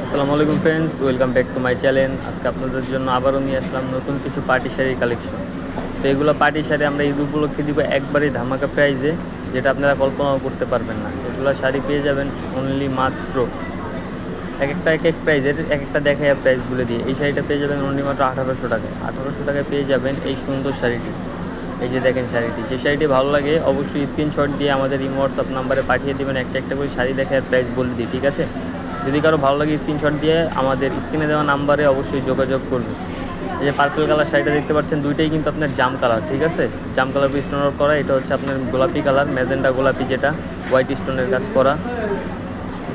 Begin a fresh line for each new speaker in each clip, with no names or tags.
আসসালামু আলাইকুম friends, welcome back to my channel. আজকে আপনাদের জন্য আবারও নিয়ে আসলাম নতুন কিছু পার্টি শাড়ির কালেকশন। তো এগুলো পার্টি শাড়ি আমরা ঈদ উপলক্ষে দিব একবারেই ধামাকা প্রাইজে, যেটা আপনারা কল্পনাও করতে পারবেন না। এগুলো শাড়ি পেয়ে যাবেন অনলি মাত্র এক একটা এক এক প্রাইজের, এক একটা দেখায় প্রাইস বলে দিয়ে। এই শাড়িটা পেয়ে যাবেন অনলি মাত্র 1800 টাকায়। 1800 টাকায় পেয়ে যাবেন এই সুন্দর শাড়িটি। এই যে দেখেন শাড়িটি, যে শাড়িটি ভালো লাগে অবশ্যই স্ক্রিনশট দিয়ে আমাদের ইমো হোয়াটসঅ্যাপ নাম্বারে পাঠিয়ে দেবেন। একটা একটা করে শাড়ি দেখায় প্রাইস বলে দিই, ঠিক আছে? যদি কারো ভালো লাগে স্ক্রিনশট দিয়ে আমাদের স্ক্রিনে দেওয়া নাম্বারে অবশ্যই যোগাযোগ করবে। এই যে পার্পল কালার শাড়িটা দেখতে পাচ্ছেন, দুইটাই কিন্তু আপনার জাম কালার, ঠিক আছে? জাম কালার স্টোন ওয়ার্ক করা। এটা হচ্ছে আপনার গোলাপি কালার, ম্যাজেন্ডা গোলাপি, যেটা হোয়াইট স্টোনের কাজ করা।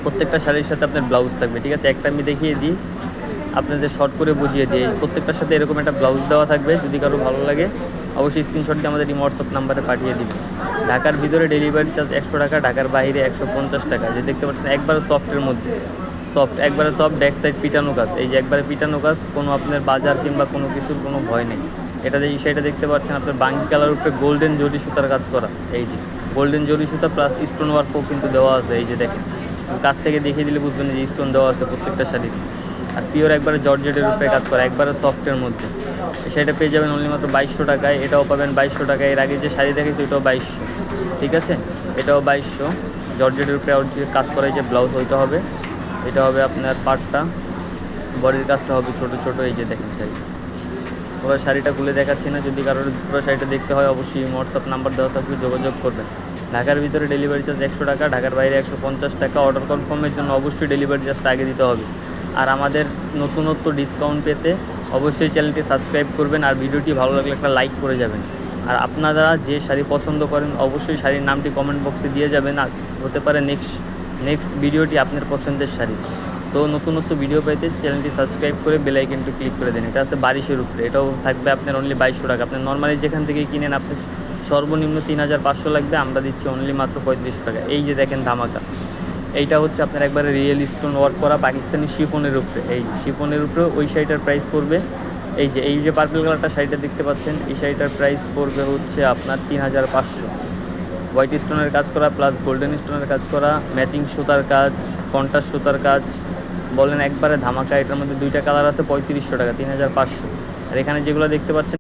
প্রত্যেকটা শাড়ির সাথে আপনার ব্লাউজ থাকবে, ঠিক আছে? একটা আমি দেখিয়ে দিই, আপনাদের শর্ট করে বুঝিয়ে দিই। প্রত্যেকটার সাথে এরকম একটা ব্লাউজ দেওয়া থাকবে। যদি কারো ভালো লাগে অবশ্যই স্ক্রিনশট দিয়ে আমাদের হোয়াটসঅ্যাপ নাম্বারে পাঠিয়ে দিবেন। ঢাকার ভিতরে ডেলিভারি চার্জ 100 টাকা, ঢাকার বাইরে 150 টাকা। যে দেখতে পাচ্ছেন একবারে সফটের মধ্যে, সফট একবারে সফট, ব্যাক সাইড পিটানো কাজ। এই যে একবারে পিটানো কাজ, কোনো আপনার বাজার কিংবা কোনো কিছুর কোনো ভয় নেই। এই শাড়িটা দেখতে পাচ্ছেন আপনার বাঙ্গি কালার উপরে গোল্ডেন জরি সুতার কাজ করা। এই যে গোল্ডেন জরি সুতা প্লাস স্টোন ওয়ার্কও কিন্তু দেওয়া আছে। এই যে দেখেন, কাছ থেকে দেখিয়ে দিলে বুঝবেন যে স্টোন দেওয়া আছে প্রত্যেকটা শাড়িতে। আর পিওর একবারে জর্জেটের উপরে কাজ করা, একবারে সফটের মধ্যে। এই শাড়িটা পেয়ে যাবেন অনলি মাত্র 2200 টাকায়। এটাও পাবেন 2200 টাকায়। এর আগে যে শাড়ি দেখেছি ওটাও 2200, ঠিক আছে? এটাও 2200। জর্জেটের উপরে কাজ করা, যে ব্লাউজ ওইটা হবে। এটা হবে আপনার পাটটা, বডির কাজটা হবে ছোট ছোট। এই যে দেখেন শাড়ি, পুরো শাড়িটা খুলে দেখাচ্ছি না। যদি কারোর পুরো শাড়িটা দেখতে হয় অবশ্যই হোয়াটসঅ্যাপ নাম্বার দেওয়া থাকলে যোগাযোগ করবেন। ঢাকার ভিতরে ডেলিভারি চার্জ 100 টাকা, ঢাকার বাইরে 150 টাকা। অর্ডার কনফার্মের জন্য অবশ্যই ডেলিভারি চার্জটা আগে দিতে হবে। আর আমাদের নতুনত্ব ডিসকাউন্ট পেতে অবশ্যই চ্যানেলটি সাবস্ক্রাইব করবেন, আর ভিডিওটি ভালো লাগলে একটা লাইক করে যাবেন। আর আপনারা যে শাড়ি পছন্দ করেন অবশ্যই শাড়ির নামটি কমেন্ট বক্সে দিয়ে যাবেন। আর হতে পারে নেক্সট ভিডিওটি আপনার পছন্দের শাড়ি। তো নতুনত্ব ভিডিও পেতে চ্যানেলটি সাবস্ক্রাইব করে বেল আইকনটি ক্লিক করে দেন। এটা আছে 2200-এর উপরে, এটাও থাকবে আপনার অনলি 2200 টাকা। আপনি নর্মালি যেখান থেকে কিনেন আপনার সর্বনিম্ন 3500 লাগবে, আমরা দিচ্ছি অনলি মাত্র 3500 টাকা। এই যে দেখেন ধামাকা, এইটা হচ্ছে আপনার একবারে রিয়েল স্টোন ওয়ার্ক করা পাকিস্তানি শিফনের উপরে। এই শিফনের উপরে ওই শাড়িটার প্রাইস পড়বে, এই যে পার্পল কালারটা শাড়িটা দেখতে পাচ্ছেন, এই শাড়িটার প্রাইস পড়বে হচ্ছে আপনার 3500। হোয়াইট স্টোনের কাজ করা প্লাস গোল্ডেন স্টোনের কাজ করা, ম্যাচিং সুতার কাজ, কন্ট্রাস্ট সুতার কাজ, বলেন একবারে ধামাকা। এটার মধ্যে দুইটা কালার আছে, 3500 টাকা, 3500। আর এখানে যেগুলো দেখতে পাচ্ছেন